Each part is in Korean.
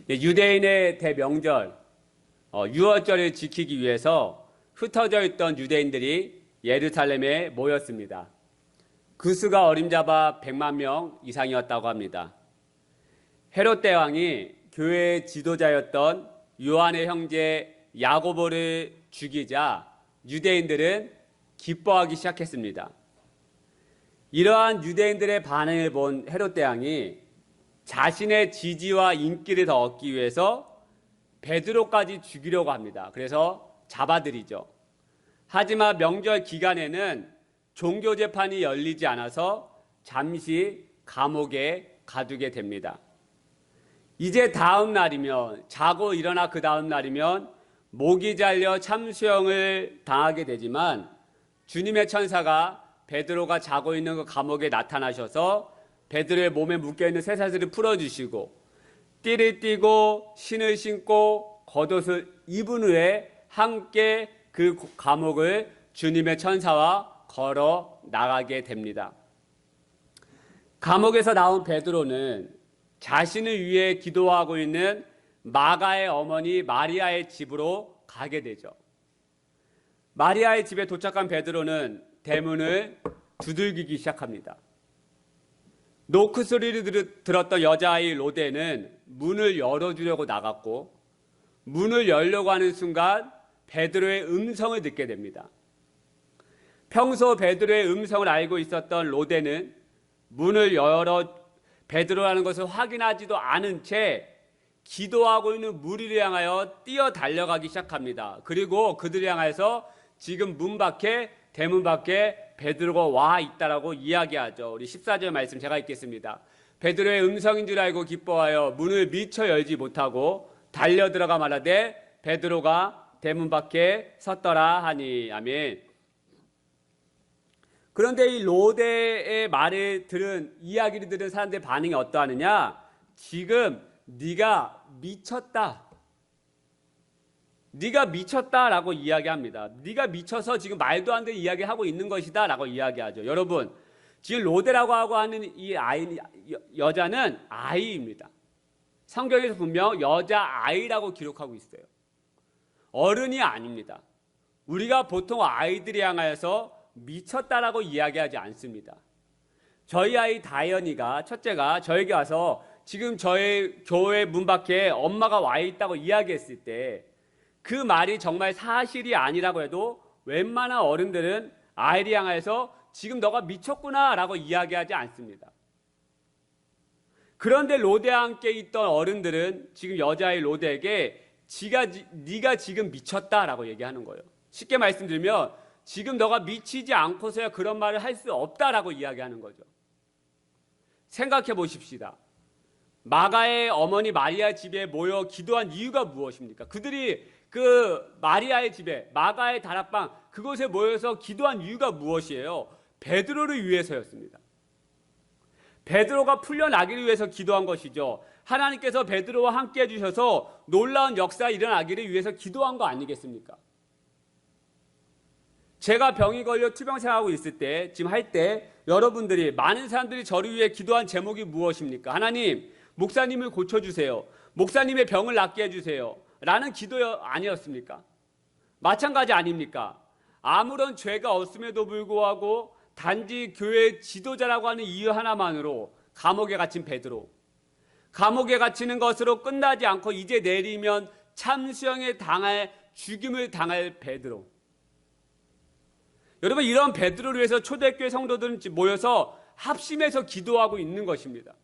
유대인의 대명절 유월절을 지키기 위해서 흩어져 있던 유대인들이 예루살렘에 모였습니다. 그 수가 어림잡아 100만 명 이상이었다고 합니다. 헤롯 대왕이 교회의 지도자였던 요한의 형제 야고보를 죽이자 유대인들은 기뻐하기 시작했습니다. 이러한 유대인들의 반응을 본 헤롯 대왕이 자신의 지지와 인기를 더 얻기 위해서 베드로까지 죽이려고 합니다. 그래서 잡아들이죠. 하지만 명절 기간에는 종교 재판이 열리지 않아서 잠시 감옥에 가두게 됩니다. 이제 다음 날이면, 자고 일어나 그 다음 날이면 목이 잘려 참수형을 당하게 되지만 주님의 천사가 베드로가 자고 있는 그 감옥에 나타나셔서 베드로의 몸에 묶여있는 쇠사슬을 풀어주시고 띠를 띠고 신을 신고 겉옷을 입은 후에 함께 그 감옥을 주님의 천사와 걸어 나가게 됩니다. 감옥에서 나온 베드로는 자신을 위해 기도하고 있는 마가의 어머니 마리아의 집으로 가게 되죠. 마리아의 집에 도착한 베드로는 대문을 두들기기 시작합니다. 노크 소리를 들었던 여자아이 로데는 문을 열어주려고 나갔고 문을 열려고 하는 순간 베드로의 음성을 듣게 됩니다. 평소 베드로의 음성을 알고 있었던 로데는 문을 열어 베드로라는 것을 확인하지도 않은 채 기도하고 있는 무리를 향하여 뛰어 달려가기 시작합니다. 그리고 그들을 향해서 지금 대문 밖에 베드로가 와 있다라고 이야기하죠. 우리 14절 말씀 제가 읽겠습니다. 베드로의 음성인 줄 알고 기뻐하여 문을 미처 열지 못하고 달려 들어가 말하되 베드로가 대문 밖에 섰더라 하니. 아멘. 그런데 이 로데의 말을 들은, 이야기를 들은 사람들의 반응이 어떠하느냐? 지금 네가 미쳤다. 네가 미쳤다라고 이야기합니다. 네가 미쳐서 지금 말도 안 되는 이야기를 하고 있는 것이다 라고 이야기하죠. 여러분, 지금 로데라고 하고 하는 이 여자는 아이입니다. 성경에서 분명 여자아이라고 기록하고 있어요. 어른이 아닙니다. 우리가 보통 아이들이 향하여서 미쳤다라고 이야기하지 않습니다. 저희 아이 다현이가, 첫째가 저에게 와서 지금 저희 교회 문 밖에 엄마가 와 있다고 이야기했을 때 그 말이 정말 사실이 아니라고 해도 웬만한 어른들은 아이를 향해서 지금 너가 미쳤구나 라고 이야기하지 않습니다. 그런데 로데와 함께 있던 어른들은 지금 여자아이 로데에게 네가 지금 미쳤다라고 얘기하는 거예요. 쉽게 말씀드리면 지금 너가 미치지 않고서야 그런 말을 할 수 없다라고 이야기하는 거죠. 생각해 보십시다. 마가의 어머니 마리아 집에 모여 기도한 이유가 무엇입니까? 그들이 그 마리아의 집에, 마가의 다락방, 그곳에 모여서 기도한 이유가 무엇이에요? 베드로를 위해서였습니다. 베드로가 풀려나기를 위해서 기도한 것이죠. 하나님께서 베드로와 함께 해주셔서 놀라운 역사가 일어나기를 위해서 기도한 거 아니겠습니까? 제가 병이 걸려 투병생활하고 있을 때, 지금 할 때 여러분들이, 많은 사람들이 저를 위해 기도한 제목이 무엇입니까? 하나님, 목사님을 고쳐주세요. 목사님의 병을 낫게 해주세요. 라는 기도 아니었습니까? 마찬가지 아닙니까? 아무런 죄가 없음에도 불구하고 단지 교회 지도자라고 하는 이유 하나만으로 감옥에 갇힌 베드로, 감옥에 갇히는 것으로 끝나지 않고 이제 내리면 참수형에 죽임을 당할 베드로. 여러분, 이런 베드로를 위해서 초대교회 성도들은 모여서 합심해서 기도하고 있는 것입니다.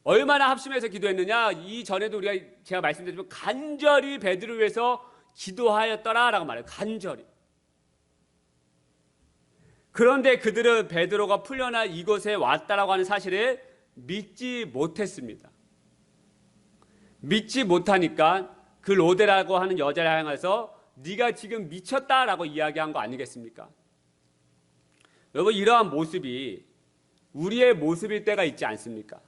얼마나 합심해서 기도했느냐? 이전에도 제가 말씀드렸지만 간절히 베드로를 위해서 기도하였더라라고 말해요. 간절히. 그런데 그들은 베드로가 풀려나 이곳에 왔다라고 하는 사실을 믿지 못했습니다. 믿지 못하니까 그 로데라고 하는 여자를 향해서 네가 지금 미쳤다라고 이야기한 거 아니겠습니까? 여러분, 이러한 모습이 우리의 모습일 때가 있지 않습니까?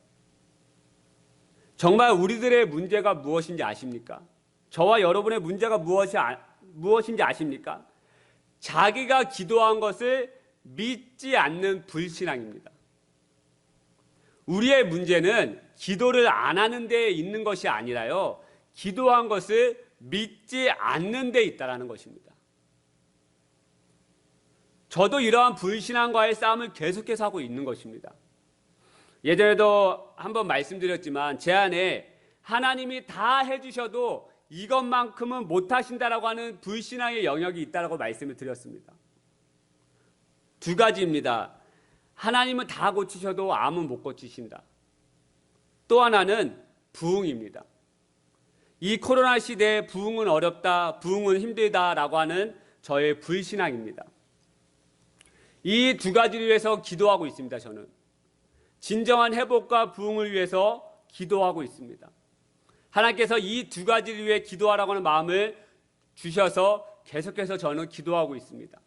정말 우리들의 문제가 무엇인지 아십니까? 저와 여러분의 문제가 무엇인지 아십니까? 자기가 기도한 것을 믿지 않는 불신앙입니다. 우리의 문제는 기도를 안 하는 데에 있는 것이 아니라요, 기도한 것을 믿지 않는 데 있다라는 것입니다. 저도 이러한 불신앙과의 싸움을 계속해서 하고 있는 것입니다. 예전에도 한번 말씀드렸지만 제 안에 하나님이 다 해주셔도 이것만큼은 못하신다라고 하는 불신앙의 영역이 있다라고 말씀을 드렸습니다. 두 가지입니다. 하나님은 다 고치셔도 암은 못 고치신다. 또 하나는 부흥입니다. 이 코로나 시대에 부흥은 어렵다, 부흥은 힘들다라고 하는 저의 불신앙입니다. 이 두 가지를 위해서 기도하고 있습니다. 저는 진정한 회복과 부흥을 위해서 기도하고 있습니다. 하나님께서 이 두 가지를 위해 기도하라고 하는 마음을 주셔서 계속해서 저는 기도하고 있습니다.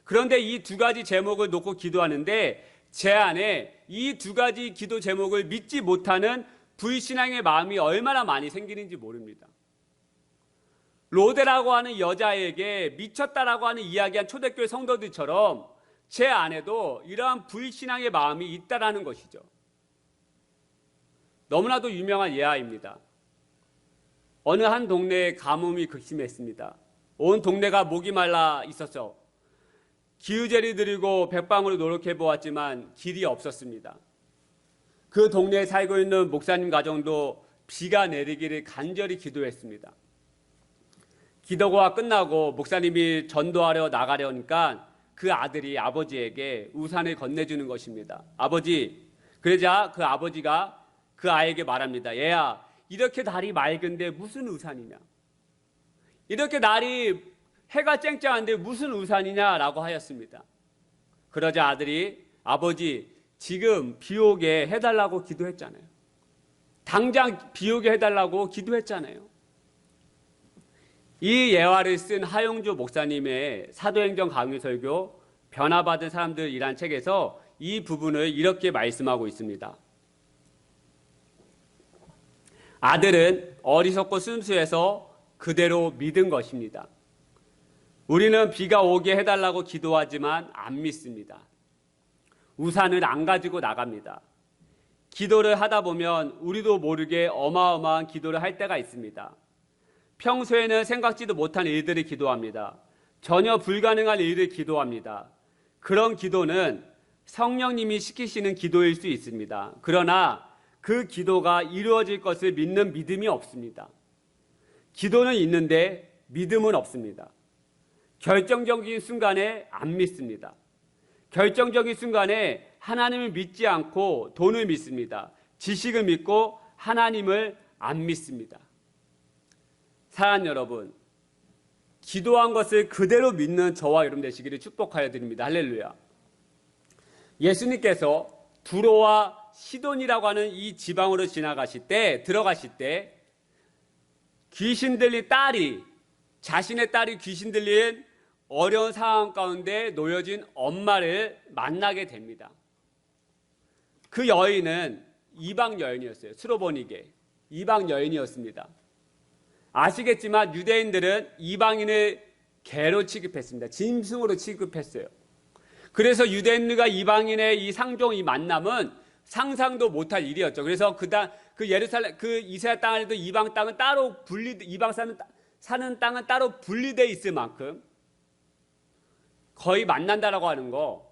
그런데 이 두 가지 제목을 놓고 기도하는데 제 안에 이 두 가지 기도 제목을 믿지 못하는 불신앙의 마음이 얼마나 많이 생기는지 모릅니다. 로데라고 하는 여자에게 미쳤다라고 하는 이야기한 초대교회 성도들처럼 제 안에도 이러한 불신앙의 마음이 있다라는 것이죠. 너무나도 유명한 예화입니다. 어느 한 동네에 가뭄이 극심했습니다. 온 동네가 목이 말라 있었죠. 기우제를 드리고 백방으로 노력해 보았지만 길이 없었습니다. 그 동네에 살고 있는 목사님 가정도 비가 내리기를 간절히 기도했습니다. 기도가 끝나고 목사님이 전도하러 나가려니까 그 아들이 아버지에게 우산을 건네주는 것입니다. 아버지, 그러자 그 아버지가 그 아이에게 말합니다. 얘야, 이렇게 날이 맑은데 무슨 우산이냐? 이렇게 날이 해가 쨍쨍한데 무슨 우산이냐라고 하였습니다. 그러자 아들이 아버지, 지금 비 오게 해달라고 기도했잖아요. 당장 비 오게 해달라고 기도했잖아요. 이 예화를 쓴 하용주 목사님의 사도행전 강의설교 변화받은 사람들이란 책에서 이 부분을 이렇게 말씀하고 있습니다. 아들은 어리석고 순수해서 그대로 믿은 것입니다. 우리는 비가 오게 해달라고 기도하지만 안 믿습니다. 우산을 안 가지고 나갑니다. 기도를 하다 보면 우리도 모르게 어마어마한 기도를 할 때가 있습니다. 평소에는 생각지도 못한 일들을 기도합니다. 전혀 불가능한 일을 기도합니다. 그런 기도는 성령님이 시키시는 기도일 수 있습니다. 그러나 그 기도가 이루어질 것을 믿는 믿음이 없습니다. 기도는 있는데 믿음은 없습니다. 결정적인 순간에 안 믿습니다. 결정적인 순간에 하나님을 믿지 않고 돈을 믿습니다. 지식을 믿고 하나님을 안 믿습니다. 사랑하는 여러분, 기도한 것을 그대로 믿는 저와 여러분 되시기를 축복하여 드립니다. 할렐루야. 예수님께서 두로와 시돈이라고 하는 이 지방으로 들어가실 때 귀신 들린 딸이, 자신의 딸이 귀신 들린 어려운 상황 가운데 놓여진 엄마를 만나게 됩니다. 그 여인은 이방 여인이었어요. 수로보니게 이방 여인이었습니다. 아시겠지만 유대인들은 이방인을 개로 취급했습니다. 짐승으로 취급했어요. 그래서 유대인과 이방인의 이 상종, 이 만남은 상상도 못할 일이었죠. 그래서 그 예루살렘, 그 이스라엘 땅에도 이방 땅은 따로 이방 사는 땅은 따로 분리되어 있을 만큼 거의 만난다라고 하는 거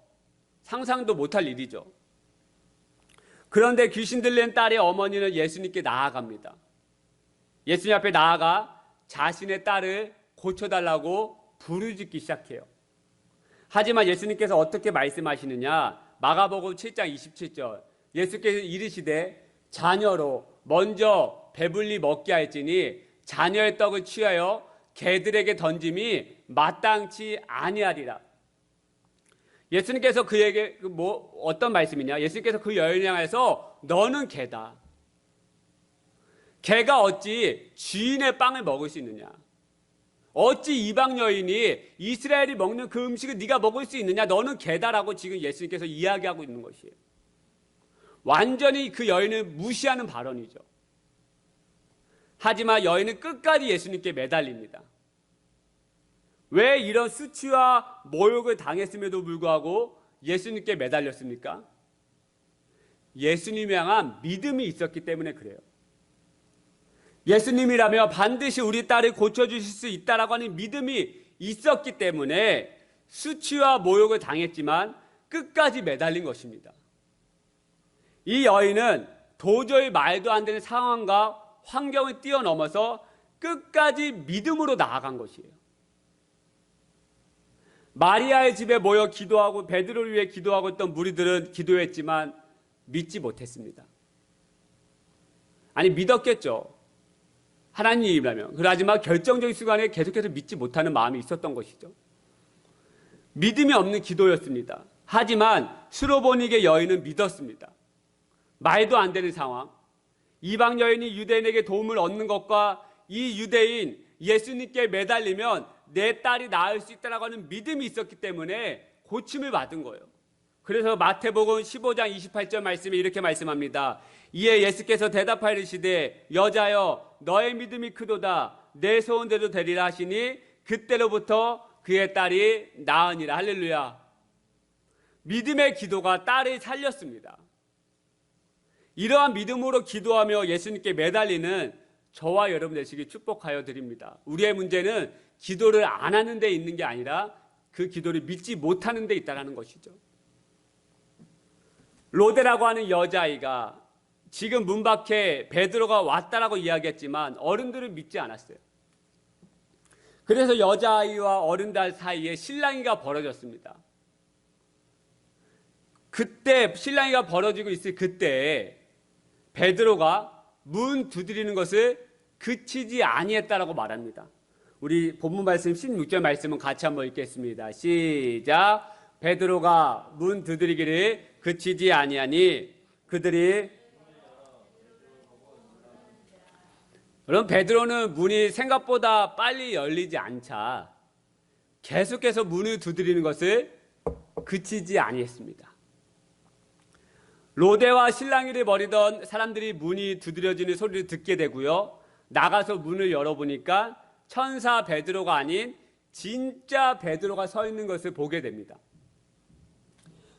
상상도 못할 일이죠. 그런데 귀신 들린 딸의 어머니는 예수님께 나아갑니다. 예수님 앞에 나아가 자신의 딸을 고쳐달라고 부르짖기 시작해요. 하지만 예수님께서 어떻게 말씀하시느냐? 마가복음 7장 27절 예수께서 이르시되 자녀로 먼저 배불리 먹게 할지니 자녀의 떡을 취하여 개들에게 던짐이 마땅치 아니하리라. 예수님께서 그에게 어떤 말씀이냐? 예수님께서 그 여인을 향해서 너는 개다. 개가 어찌 주인의 빵을 먹을 수 있느냐? 어찌 이방 여인이 이스라엘이 먹는 그 음식을 네가 먹을 수 있느냐? 너는 개다라고 지금 예수님께서 이야기하고 있는 것이에요. 완전히 그 여인을 무시하는 발언이죠. 하지만 여인은 끝까지 예수님께 매달립니다. 왜 이런 수치와 모욕을 당했음에도 불구하고 예수님께 매달렸습니까? 예수님을 향한 믿음이 있었기 때문에 그래요. 예수님이라면 반드시 우리 딸을 고쳐주실 수 있다라고 하는 믿음이 있었기 때문에 수치와 모욕을 당했지만 끝까지 매달린 것입니다. 이 여인은 도저히 말도 안 되는 상황과 환경을 뛰어넘어서 끝까지 믿음으로 나아간 것이에요. 마리아의 집에 모여 기도하고 베드로를 위해 기도하고 있던 무리들은 기도했지만 믿지 못했습니다. 아니, 믿었겠죠. 하나님이라면. 하지만 결정적인 순간에 계속해서 믿지 못하는 마음이 있었던 것이죠. 믿음이 없는 기도였습니다. 하지만 스로보닉의 여인은 믿었습니다. 말도 안 되는 상황, 이방 여인이 유대인에게 도움을 얻는 것과 이 유대인 예수님께 매달리면 내 딸이 나을 수 있다라고 하는 믿음이 있었기 때문에 고침을 받은 거예요. 그래서 마태복음 15장 28절 말씀에 이렇게 말씀합니다. 이에 예수께서 대답하여 이르시되 여자여 너의 믿음이 크도다 내 소원대로 되리라 하시니 그때로부터 그의 딸이 나으니라. 할렐루야. 믿음의 기도가 딸을 살렸습니다. 이러한 믿음으로 기도하며 예수님께 매달리는 저와 여러분 되시기 축복하여 드립니다. 우리의 문제는 기도를 안 하는 데 있는 게 아니라 그 기도를 믿지 못하는 데 있다는 것이죠. 로데라고 하는 여자아이가 지금 문 밖에 베드로가 왔다라고 이야기했지만 어른들은 믿지 않았어요. 그래서 여자아이와 어른들 사이에 실랑이가 벌어졌습니다. 그때 실랑이가 벌어지고 있을 그때 베드로가 문 두드리는 것을 그치지 아니했다라고 말합니다. 우리 본문 말씀 16절 말씀은 같이 한번 읽겠습니다. 시작. 베드로가 문 두드리기를 그치지 아니하니 그들이 그럼 베드로는 문이 생각보다 빨리 열리지 않자 계속해서 문을 두드리는 것을 그치지 아니했습니다. 로데와 실랑이를 벌이던 사람들이 문이 두드려지는 소리를 듣게 되고요. 나가서 문을 열어보니까 천사 베드로가 아닌 진짜 베드로가 서 있는 것을 보게 됩니다.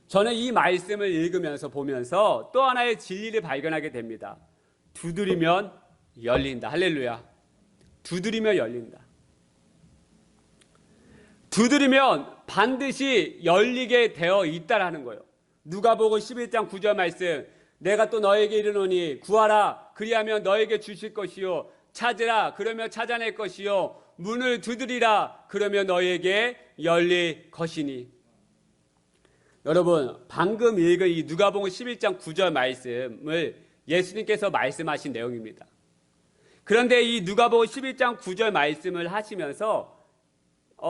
저는 이 말씀을 읽으면서 보면서 또 하나의 진리를 발견하게 됩니다. 두드리면 열린다. 할렐루야. 두드리면 열린다. 두드리면 반드시 열리게 되어 있다라는 거예요. 누가복음 11장 9절 말씀 내가 또 너에게 이르노니 구하라 그리하면 너에게 주실 것이요 찾으라 그러면 찾아낼 것이요 문을 두드리라 그러면 너에게 열릴 것이니. 여러분 방금 읽은 이 누가복음 11장 9절 말씀을 예수님께서 말씀하신 내용입니다. 그런데 이 누가복음 11장 9절 말씀을 하시면서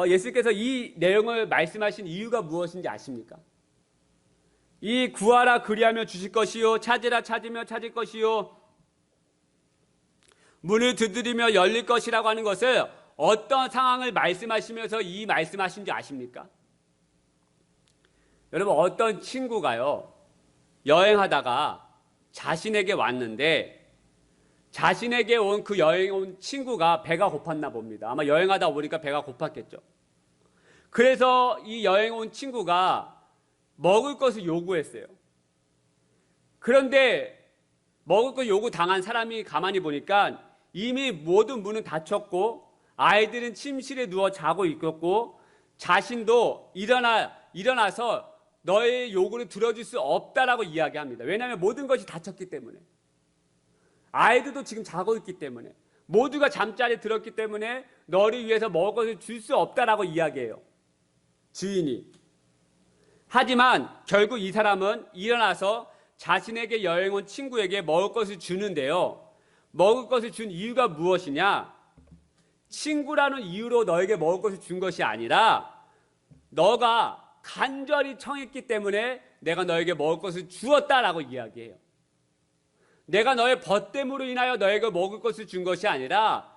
예수님께서 이 내용을 말씀하신 이유가 무엇인지 아십니까? 이 구하라 그리하면 주실 것이요 찾으라 찾으며 찾을 것이요 문을 두드리며 열릴 것이라고 하는 것을 어떤 상황을 말씀하시면서 이 말씀하신 줄 아십니까? 여러분 어떤 친구가요 여행하다가 자신에게 왔는데 자신에게 온 그 여행 온 친구가 배가 고팠나 봅니다. 아마 여행하다 오니까 배가 고팠겠죠. 그래서 이 여행 온 친구가 먹을 것을 요구했어요. 그런데 먹을 것 요구 당한 사람이 가만히 보니까 이미 모든 문은 닫혔고 아이들은 침실에 누워 자고 있었고 자신도 일어나서 너의 요구를 들어줄 수 없다라고 이야기합니다. 왜냐하면 모든 것이 닫혔기 때문에 아이들도 지금 자고 있기 때문에 모두가 잠자리에 들었기 때문에 너를 위해서 먹을 것을 줄 수 없다라고 이야기해요. 주인이. 하지만 결국 이 사람은 일어나서 자신에게 여행 온 친구에게 먹을 것을 주는데요. 먹을 것을 준 이유가 무엇이냐? 친구라는 이유로 너에게 먹을 것을 준 것이 아니라 너가 간절히 청했기 때문에 내가 너에게 먹을 것을 주었다라고 이야기해요. 내가 너의 벗됨으로 인하여 너에게 먹을 것을 준 것이 아니라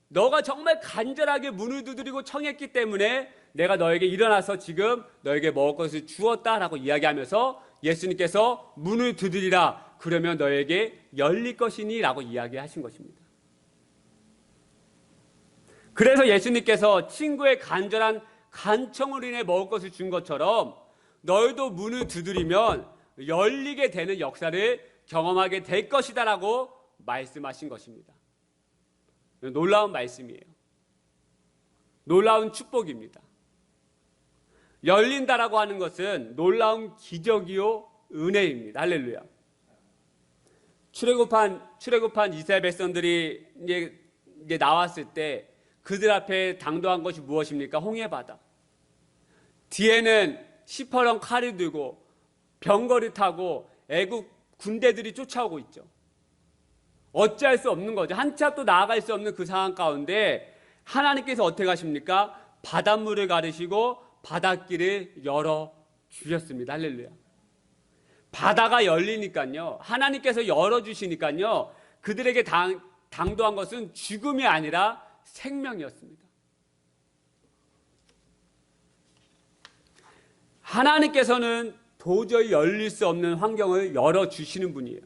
너가 정말 간절하게 문을 두드리고 청했기 때문에 내가 너에게 일어나서 지금 너에게 먹을 것을 주었다라고 이야기하면서 예수님께서 문을 두드리라 그러면 너에게 열릴 것이니 라고 이야기하신 것입니다. 그래서 예수님께서 친구의 간절한 간청으로 인해 먹을 것을 준 것처럼 너희도 문을 두드리면 열리게 되는 역사를 경험하게 될 것이다라고 말씀하신 것입니다. 놀라운 말씀이에요. 놀라운 축복입니다. 열린다라고 하는 것은 놀라운 기적이요 은혜입니다. 할렐루야. 출애굽한 이스라엘 백성들이 이제 나왔을 때 그들 앞에 당도한 것이 무엇입니까? 홍해바다. 뒤에는 시퍼런 칼을 들고 병거를 타고 애국 군대들이 쫓아오고 있죠. 어찌할 수 없는 거죠. 한참 또 나아갈 수 없는 그 상황 가운데 하나님께서 어떻게 하십니까? 바닷물을 가르시고 바닷길을 열어주셨습니다. 할렐루야. 바다가 열리니까요, 하나님께서 열어주시니까요, 그들에게 당도한 것은 죽음이 아니라 생명이었습니다. 하나님께서는 도저히 열릴 수 없는 환경을 열어주시는 분이에요.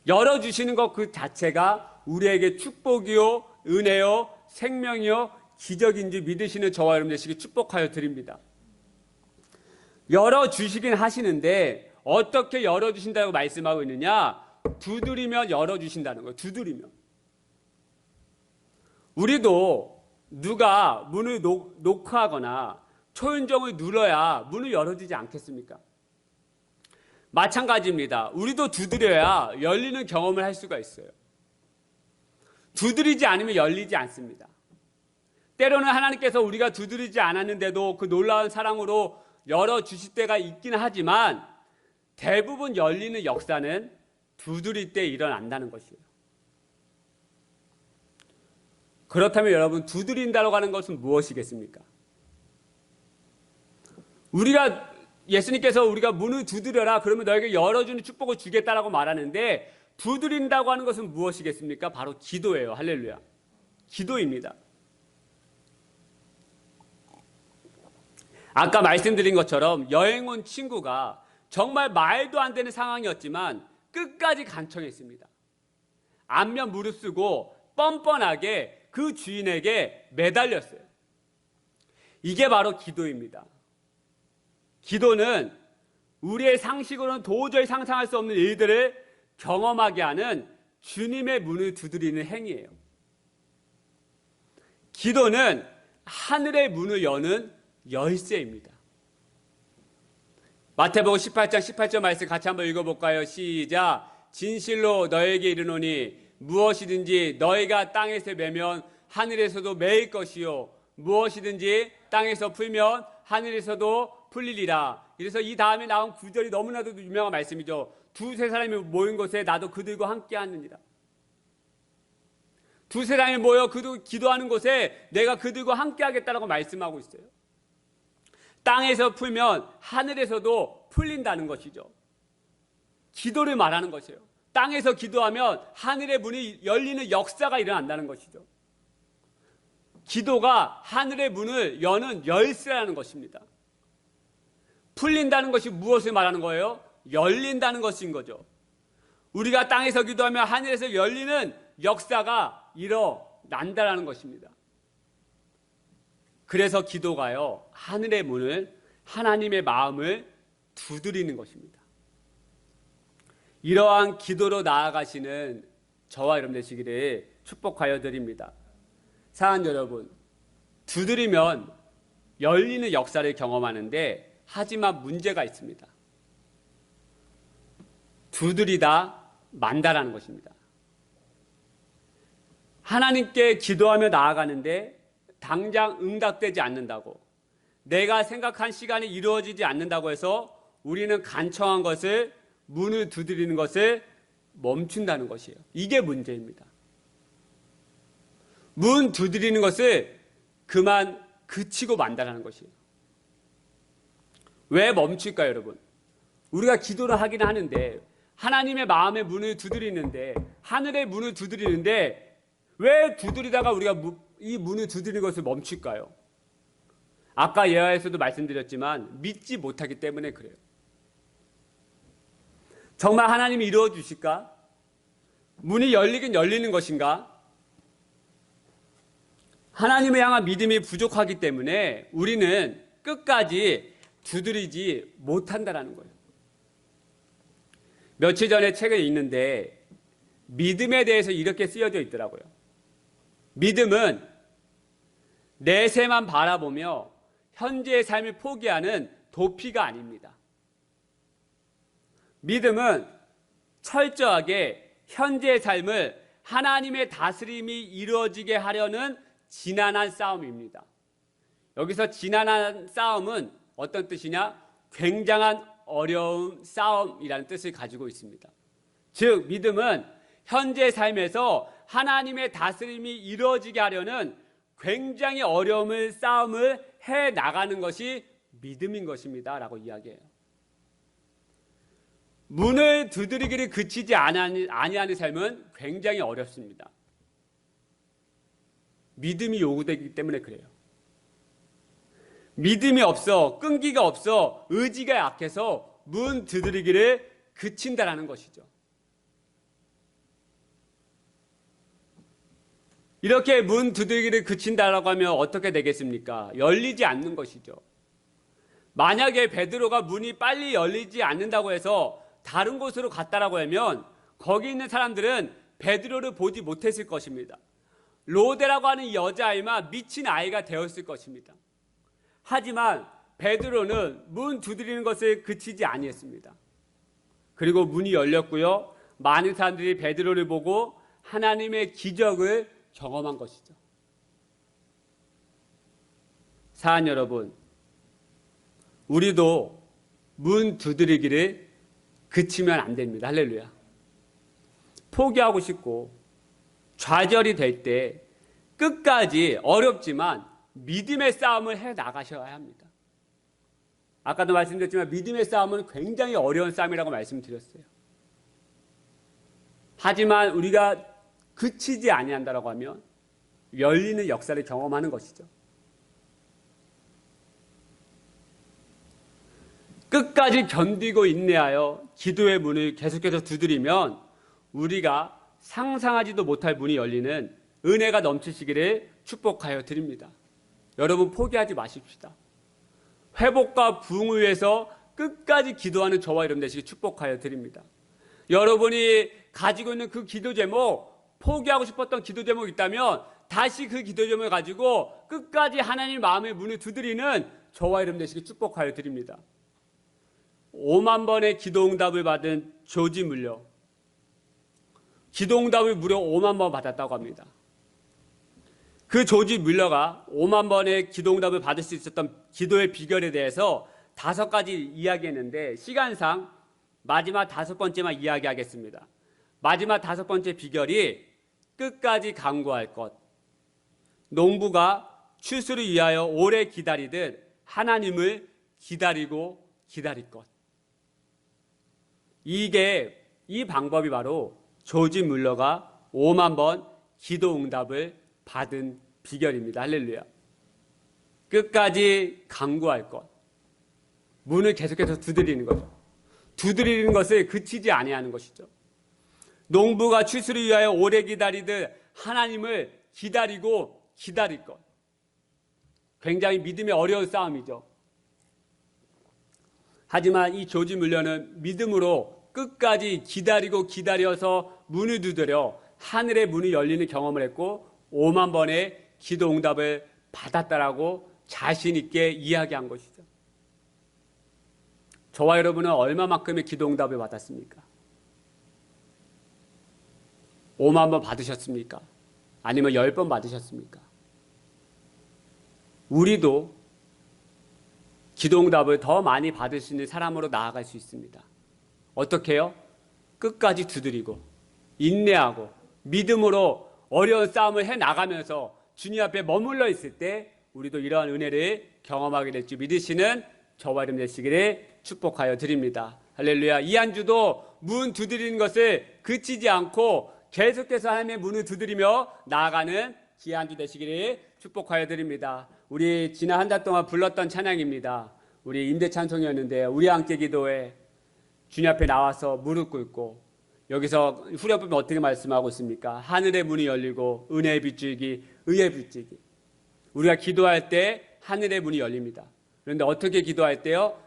열어주시는 것 그 자체가 우리에게 축복이요, 은혜요, 생명이요, 기적인지 믿으시는 저와 여러분 되시기 축복하여 드립니다. 열어주시긴 하시는데 어떻게 열어주신다고 말씀하고 있느냐? 두드리면 열어주신다는 거예요. 두드리면. 우리도 누가 문을 노크하거나 초인종을 눌러야 문을 열어주지 않겠습니까? 마찬가지입니다. 우리도 두드려야 열리는 경험을 할 수가 있어요. 두드리지 않으면 열리지 않습니다. 때로는 하나님께서 우리가 두드리지 않았는데도 그 놀라운 사랑으로 열어주실 때가 있긴 하지만 대부분 열리는 역사는 두드릴 때 일어난다는 것이에요. 그렇다면 여러분, 두드린다고 하는 것은 무엇이겠습니까? 예수님께서 우리가 문을 두드려라 그러면 너에게 열어주는 축복을 주겠다라고 말하는데 두드린다고 하는 것은 무엇이겠습니까? 바로 기도예요. 할렐루야. 기도입니다. 아까 말씀드린 것처럼 여행 온 친구가 정말 말도 안 되는 상황이었지만 끝까지 간청했습니다. 안면 무릅쓰고 뻔뻔하게 그 주인에게 매달렸어요. 이게 바로 기도입니다. 기도는 우리의 상식으로는 도저히 상상할 수 없는 일들을 경험하게 하는 주님의 문을 두드리는 행위예요. 기도는 하늘의 문을 여는 열쇠입니다. 마태복음 18장 18절 말씀 같이 한번 읽어볼까요? 시작. 진실로 너에게 이르노니 무엇이든지 너희가 땅에서 매면 하늘에서도 매일 것이요 무엇이든지 땅에서 풀면 하늘에서도 풀리리라. 그래서 이 다음에 나온 구절이 너무나도 유명한 말씀이죠. 두세 사람이 모인 곳에 나도 그들과 함께 하느니라. 두세 사람이 모여 기도하는 곳에 내가 그들과 함께 하겠다라고 말씀하고 있어요. 땅에서 풀면 하늘에서도 풀린다는 것이죠. 기도를 말하는 것이에요. 땅에서 기도하면 하늘의 문이 열리는 역사가 일어난다는 것이죠. 기도가 하늘의 문을 여는 열쇠라는 것입니다. 풀린다는 것이 무엇을 말하는 거예요? 열린다는 것인 거죠. 우리가 땅에서 기도하면 하늘에서 열리는 역사가 일어난다는 것입니다. 그래서 기도가요, 하늘의 문을, 하나님의 마음을 두드리는 것입니다. 이러한 기도로 나아가시는 저와 여러분 되시기를 축복하여 드립니다. 사랑하는 여러분, 두드리면 열리는 역사를 경험하는데 하지만 문제가 있습니다. 두드리다 만다라는 것입니다. 하나님께 기도하며 나아가는데 당장 응답되지 않는다고, 내가 생각한 시간이 이루어지지 않는다고 해서 우리는 간청한 것을, 문을 두드리는 것을 멈춘다는 것이에요. 이게 문제입니다. 문 두드리는 것을 그만 그치고 만다라는 것이에요. 왜 멈출까요, 여러분? 우리가 기도를 하긴 하는데, 하나님의 마음의 문을 두드리는데, 하늘의 문을 두드리는데, 왜 두드리다가 우리가 이 문을 두드리는 것을 멈출까요? 아까 예화에서도 말씀드렸지만 믿지 못하기 때문에 그래요. 정말 하나님이 이루어 주실까? 문이 열리긴 열리는 것인가? 하나님을 향한 믿음이 부족하기 때문에 우리는 끝까지 두드리지 못한다는 거예요. 며칠 전에 책을 읽는데 믿음에 대해서 이렇게 쓰여져 있더라고요. 믿음은 내세만 바라보며 현재의 삶을 포기하는 도피가 아닙니다. 믿음은 철저하게 현재의 삶을 하나님의 다스림이 이루어지게 하려는 지난한 싸움입니다. 여기서 지난한 싸움은 어떤 뜻이냐? 굉장한 어려운 싸움이라는 뜻을 가지고 있습니다. 즉, 믿음은 현재 삶에서 하나님의 다스림이 이루어지게 하려는 굉장히 어려움을 싸움을 해 나가는 것이 믿음인 것입니다 라고 이야기해요. 문을 두드리기를 그치지 아니하는 삶은 굉장히 어렵습니다. 믿음이 요구되기 때문에 그래요. 믿음이 없어, 끈기가 없어, 의지가 약해서 문 두드리기를 그친다라는 것이죠. 이렇게 문 두드리기를 그친다라고 하면 어떻게 되겠습니까? 열리지 않는 것이죠. 만약에 베드로가 문이 빨리 열리지 않는다고 해서 다른 곳으로 갔다라고 하면 거기 있는 사람들은 베드로를 보지 못했을 것입니다. 로데라고 하는 여자아이만 미친 아이가 되었을 것입니다. 하지만 베드로는 문 두드리는 것을 그치지 아니했습니다. 그리고 문이 열렸고요. 많은 사람들이 베드로를 보고 하나님의 기적을 경험한 것이죠. 사랑 여러분, 우리도 문 두드리기를 그치면 안 됩니다. 할렐루야. 포기하고 싶고 좌절이 될 때 끝까지 어렵지만 믿음의 싸움을 해 나가셔야 합니다. 아까도 말씀드렸지만 믿음의 싸움은 굉장히 어려운 싸움이라고 말씀드렸어요. 하지만 우리가 그치지 아니한다라고 하면 열리는 역사를 경험하는 것이죠. 끝까지 견디고 인내하여 기도의 문을 계속해서 두드리면 우리가 상상하지도 못할 문이 열리는 은혜가 넘치시기를 축복하여 드립니다. 여러분 포기하지 마십시다. 회복과 부흥을 위해서 끝까지 기도하는 저와 여러분 되시길 축복하여 드립니다. 여러분이 가지고 있는 그 기도 제목, 포기하고 싶었던 기도 제목이 있다면 다시 그 기도 제목을 가지고 끝까지 하나님 마음의 문을 두드리는 저와 여러분 되시길 축복하여 드립니다. 5만 번의 기도응답을 받은 조지 물러, 기도응답을 무려 5만 번 받았다고 합니다. 그 조지 물러가 5만 번의 기도응답을 받을 수 있었던 기도의 비결에 대해서 5가지 이야기했는데 시간상 마지막 5번째만 이야기하겠습니다. 마지막 5번째 비결이 끝까지 간구할 것. 농부가 추수를 위하여 오래 기다리듯 하나님을 기다리고 기다릴 것. 이 방법이 바로 조지 물러가 5만 번 기도응답을 받은 비결입니다. 할렐루야. 끝까지 간구할 것. 문을 계속해서 두드리는 거죠. 두드리는 것을 그치지 아니하는 것이죠. 농부가 추수를 위하여 오래 기다리듯 하나님을 기다리고 기다릴 것. 굉장히 믿음의 어려운 싸움이죠. 하지만 이 조지 물러는 믿음으로 끝까지 기다리고 기다려서 문을 두드려 하늘의 문이 열리는 경험을 했고 5만 번의 기도 응답을 받았다라고 자신 있게 이야기한 것이죠. 저와 여러분은 얼마만큼의 기도 응답을 받았습니까? 5만 번 받으셨습니까? 아니면 10번 받으셨습니까? 우리도 기도 응답을 더 많이 받을 수 있는 사람으로 나아갈 수 있습니다. 어떻게 해요? 끝까지 두드리고 인내하고 믿음으로 어려운 싸움을 해나가면서 주님 앞에 머물러 있을 때 우리도 이러한 은혜를 경험하게 될 줄 믿으시는 저와 여러분 되시기를 축복하여 드립니다. 할렐루야. 이 한 주도 문 두드리는 것을 그치지 않고 계속해서 하나님의 문을 두드리며 나아가는 귀한 주 되시기를 축복하여 드립니다. 우리 지난 한 달 동안 불렀던 찬양입니다. 우리 임대 찬송이었는데 우리 함께 기도해 주님 앞에 나와서 무릎 꿇고 여기서 후렴법이 어떻게 말씀하고 있습니까? 하늘의 문이 열리고 은혜의 빗줄기, 의의 빗줄기. 우리가 기도할 때 하늘의 문이 열립니다. 그런데 어떻게 기도할 때요?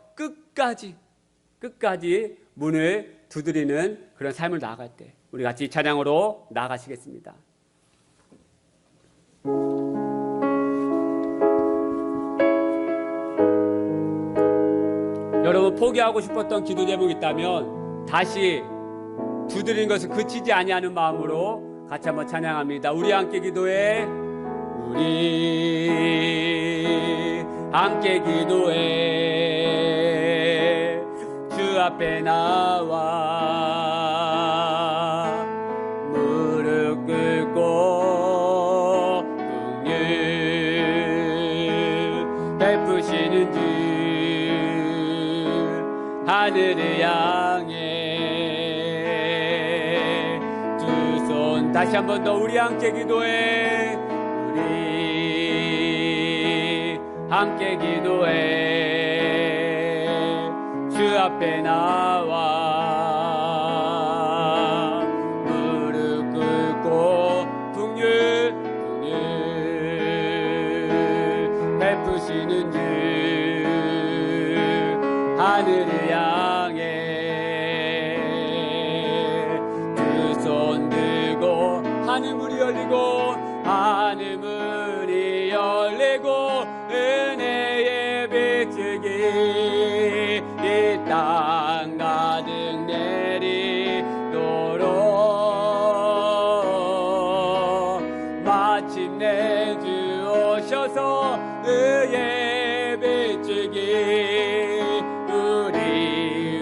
끝까지 문을 두드리는 그런 삶을 나아갈 때 우리 같이 찬양으로 나아가시겠습니다. 여러분, 포기하고 싶었던 기도 제목이 있다면 다시 두드리는 것을 그치지 아니하는 마음으로 같이 한번 찬양합니다. 우리 함께 기도해. 우리 함께 기도해. 주 앞에 나와 무릎 꿇고 긍휼 베푸시는 주 하늘을 향해 두 손 다시 한 번 더 우리 함께 기도해. 우리 함께 기도해. 주 앞에 나와 무릎 꿇고 긍휼 베푸시는 주 하늘을 향해 두 손 들고 하늘문이 열리고 하늘문이 열리고 은혜의 빛이 이 땅 가득 내리도록 마침내 주 오셔서 의의 빛이 우리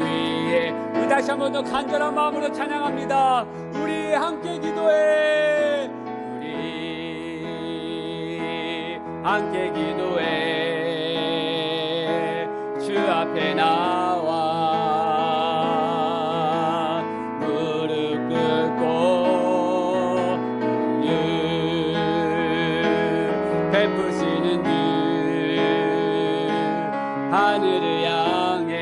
위에 다시 한 번 더 간절한 마음으로 찬양합니다. 우리 함께 기도해. 우리 함께 기도해. 주 앞에 나와 무릎 꿇고 긍휼 베푸시는 주 하늘을 향해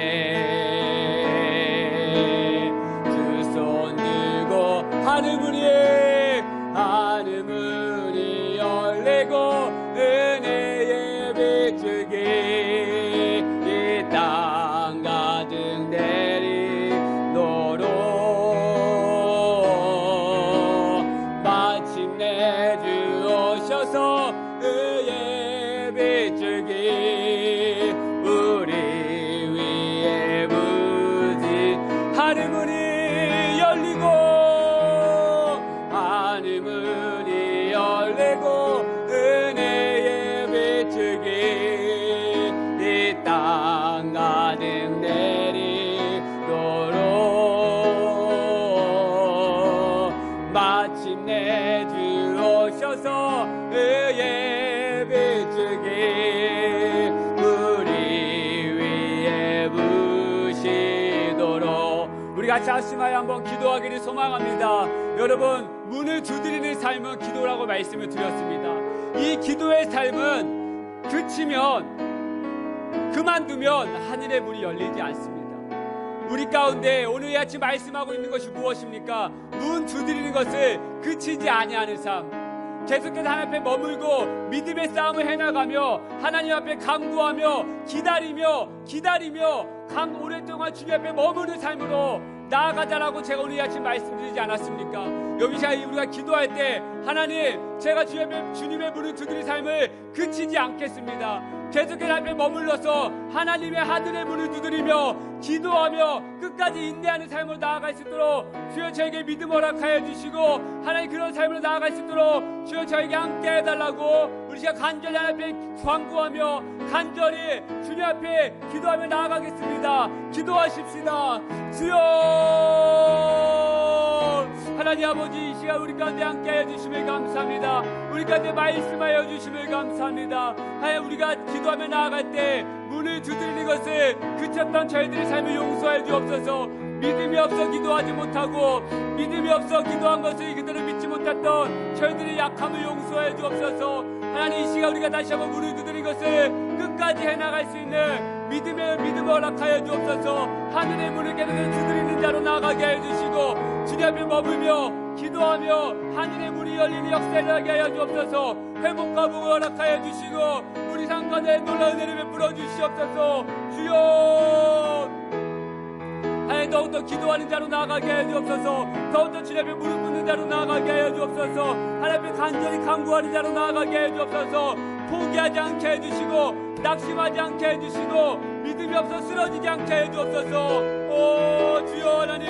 두 손 들고 하늘문이 열리고 은혜의 빛이 이 땅 가득 내리도록 마침내 주 오셔서 의의 빛이 우리 위에 부신 하늘문이 열리고 하늘문이 열리고 은혜의 빛이 이 땅 가득 내리도록 마침내 주 오셔서 의의 빛이 우리 위에 부시도록 우리 같이 합심하여 한번 기도하기를 소망합니다. 여러분, 문을 두드리는 삶은 기도라고 말씀을 드렸습니다. 이 기도의 삶은 그치면 그만두면 하늘의 문이 열리지 않습니다. 우리 가운데 오늘 이 아침 말씀하고 있는 것이 무엇입니까? 문 두드리는 것을 그치지 아니하는 삶, 계속해서 하나님 앞에 머물고 믿음의 싸움을 해나가며 하나님 앞에 간구하며 기다리며 오랫동안 주님 앞에 머무는 삶으로 나아가자라고 제가 오늘 이 아침 말씀드리지 않았습니까? 여기서 우리가 기도할 때 하나님, 제가 주님의 문을 두드릴 삶을 그치지 않겠습니다. 계속해서 앞에 머물러서 하나님의 하늘의 문을 두드리며 기도하며 끝까지 인내하는 삶으로 나아갈 수 있도록 주여 저에게 믿음 허락하여 주시고 하나님 그런 삶으로 나아갈 수 있도록 주여 저에게 함께 해달라고 우리 시간 간절히 하나님 앞에 간구하며 간절히 주님 앞에 기도하며 나아가겠습니다. 기도하십시다. 주여 하나님 아버지, 이 시간 우리 가운데 함께 해주심을 감사합니다. 우리 가운데 말씀하여 주심을 감사합니다. 하나님, 우리가 기도하며 나아갈 때 문을 두드리는 것을 그쳤던 저희들의 삶을 용서해 주옵소서. 믿음이 없어 기도하지 못하고 믿음이 없어 기도한 것을 그대로 믿지 못했던 저희들의 약함을 용서해 주옵소서. 하나님, 이 시간 우리가 다시 한번 문을 두드리는 것을 끝까지 해나갈 수 있는 믿음을 허락하여 주옵소서. 하늘의 문을 계속해서 두드리는 자로 나아가게 해주시고 주님 앞에 머물며 기도하며 하늘의 문이 열리는 역사를 하게 하여 주옵소서. 회복과 복을 허락하여 주시고 우리 삶 가운데 놀라운 은혜를 베풀어 주시옵소서. 주여, 하나님 하나님 더욱더 기도하는 자로 나아가게 하여 주옵소서. 더욱더 주님 앞에 무릎 꿇는 자로 나아가게 하여 주옵소서. 하나님 앞에 간절히 간구하는 자로 나아가게 하여 주옵소서. 포기하지 않게 해주시고 낙심하지 않게 해주시고 믿음이 없어 쓰러지지 않게 해주옵소서. 오 주여 하나님,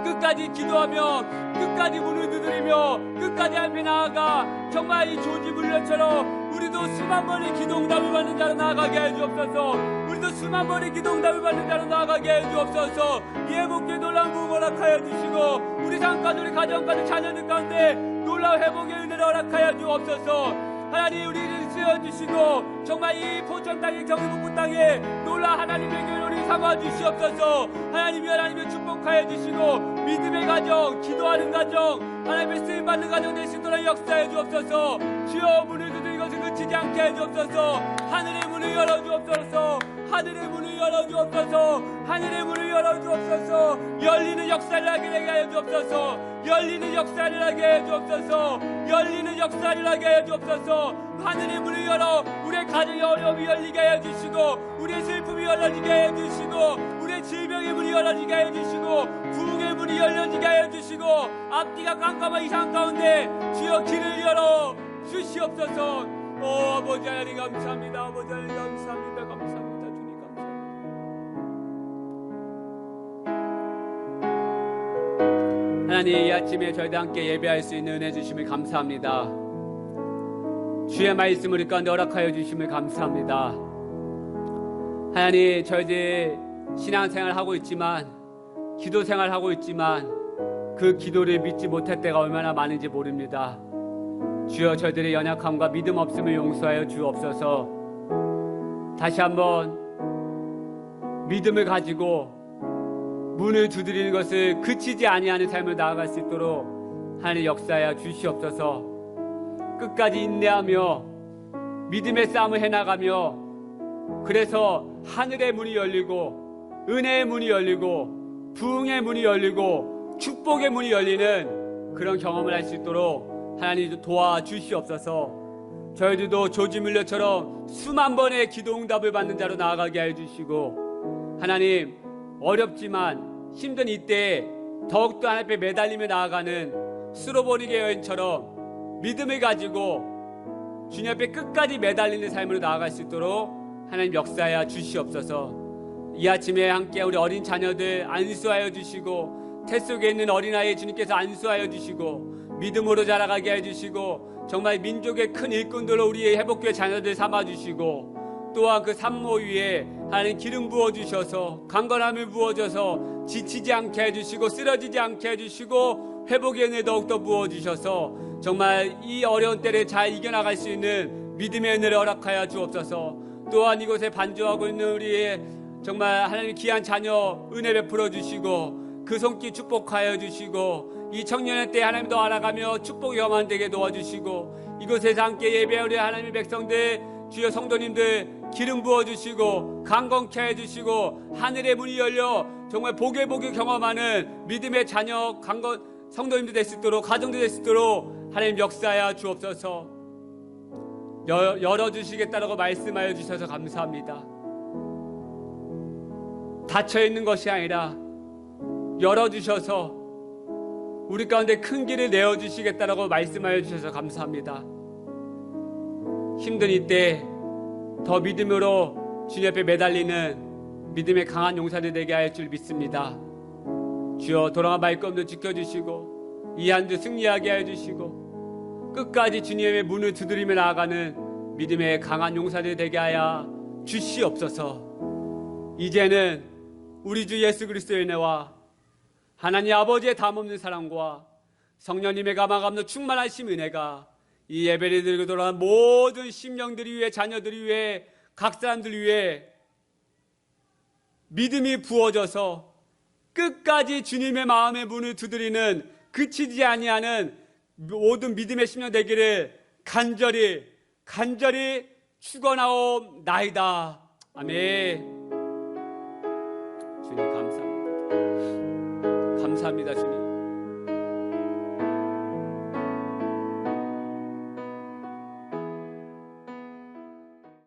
끝까지 기도하며 끝까지 문을 두드리며 끝까지 앞에 나아가 정말 이 조지 물려처럼 우리도 수만 번의 기도응답을 받는 자로 나아가게 해주옵소서. 우리도 수만 번의 기도응답을 받는 자로 나아가게 해주옵소서. 이에 목에 놀라운 부흥 허락하여 주시고 우리 삶까지 우리 가정까지 자녀들 가운데 놀라운 회복의 은혜를 허락하여 주옵소서. 하나님 우리를 쓰여주시고 정말 이 포천 땅의 경유북부 땅에 놀라 하나님의 교회를 삼아 주시옵소서. 하나님의 축복하여 주시고 믿음의 가정, 기도하는 가정, 하나님의 쓰임받는 가정 되시도록 역사해 주옵소서. 주여 문을 두드린 것을 그치지 않게 해 주옵소서. 하늘의 문을 열어 주옵소서. 하늘의 문을 열어 주옵소서. 하늘의 문을 열어 주옵소서. 열리는 역사를 하게 하여 주옵소서. 열리는 역사를 하게 해 주옵소서. 열리는 역사를 하게 해 주옵소서. 하늘의 문을 열어 우리의 가정의 어려움이 열리게 해 주시고 우리의 슬픔이 열어지게 해 주시고 우리의 질병의 문이 열어지게 해 주시고 부흥의 문이 열려지게 해 주시고 앞뒤가 깜깜한 이 상 가운데 주여 길을 열어 주시옵소서. 오 아버지 하나님 감사합니다. 아버지 하나님 감사합니다. 감사합니다. 주님 감사합니다. 하나님 이 아침에 저희도 함께 예배할 수 있는 은혜 주심을 감사합니다. 주의 말씀을 우리 가운데 허락하여 주심을 감사합니다. 하나님 저희들 신앙생활 하고 있지만 기도 생활 하고 있지만 그 기도를 믿지 못할 때가 얼마나 많은지 모릅니다. 주여 저희들의 연약함과 믿음 없음을 용서하여 주옵소서. 다시 한번 믿음을 가지고 문을 두드리는 것을 그치지 아니하는 삶을 나아갈 수 있도록 하나님 역사하여 주시옵소서. 끝까지 인내하며 믿음의 싸움을 해나가며 그래서 하늘의 문이 열리고 은혜의 문이 열리고 부흥의 문이 열리고 축복의 문이 열리는 그런 경험을 할 수 있도록 하나님 도와주시옵소서. 저희들도 조지 물려처럼 수만 번의 기도 응답을 받는 자로 나아가게 해주시고 하나님 어렵지만 힘든 이때에 더욱더 하나님 앞에 매달리며 나아가는 스로보니게 여인처럼 믿음을 가지고 주님 앞에 끝까지 매달리는 삶으로 나아갈 수 있도록 하나님 역사하여 주시옵소서. 이 아침에 함께 우리 어린 자녀들 안수하여 주시고 태 속에 있는 어린아이 주님께서 안수하여 주시고 믿음으로 자라가게 해주시고 정말 민족의 큰 일꾼들로 우리의 회복교회 자녀들 삼아주시고 또한 그 산모 위에 하나님 기름 부어주셔서 강건함을 부어줘서 지치지 않게 해주시고 쓰러지지 않게 해주시고 회복의 은혜 더욱더 부어주셔서 정말 이 어려운 때를 잘 이겨나갈 수 있는 믿음의 은혜를 허락하여 주옵소서. 또한 이곳에 반주하고 있는 우리의 정말 하나님 귀한 자녀 은혜 베풀어 주시고 그 손길 축복하여 주시고 이 청년의 때 하나님 더 알아가며 축복이 경험되게 도와주시고 이곳에서 함께 예배하는 우리 하나님의 백성들 주여 성도님들 기름 부어주시고 강건케 해주시고 하늘의 문이 열려 정말 복의 경험하는 믿음의 자녀 강건 성도님들 될 수 있도록 가정들 될 수 있도록 하나님 역사하여 주옵소서. 열어주시겠다라고 말씀하여 주셔서 감사합니다. 닫혀있는 것이 아니라 열어주셔서 우리 가운데 큰 길을 내어주시겠다라고 말씀하여 주셔서 감사합니다. 힘든 이때 더 믿음으로 주님 앞에 매달리는 믿음의 강한 용사들 되게 할 줄 믿습니다. 주여 돌아가 말것 없는 지켜주시고 이 한 주 승리하게 해주시고 끝까지 주님의 문을 두드리며 나아가는 믿음의 강한 용사들 되게 하여 주시옵소서. 이제는 우리 주 예수 그리스도의 은혜와 하나님 아버지의 담없는 사랑과 성령님의 가마감도 충만하신 은혜가 이 예배를 드리고 돌아간 모든 심령들이 위해 자녀들이 위해 각 사람들 위해 믿음이 부어져서 끝까지 주님의 마음의 문을 두드리는 그치지 아니하는 모든 믿음의 심령 되기를 간절히 축원하옵나이다. 아멘. 주님 감사합니다. 감사합니다 주님.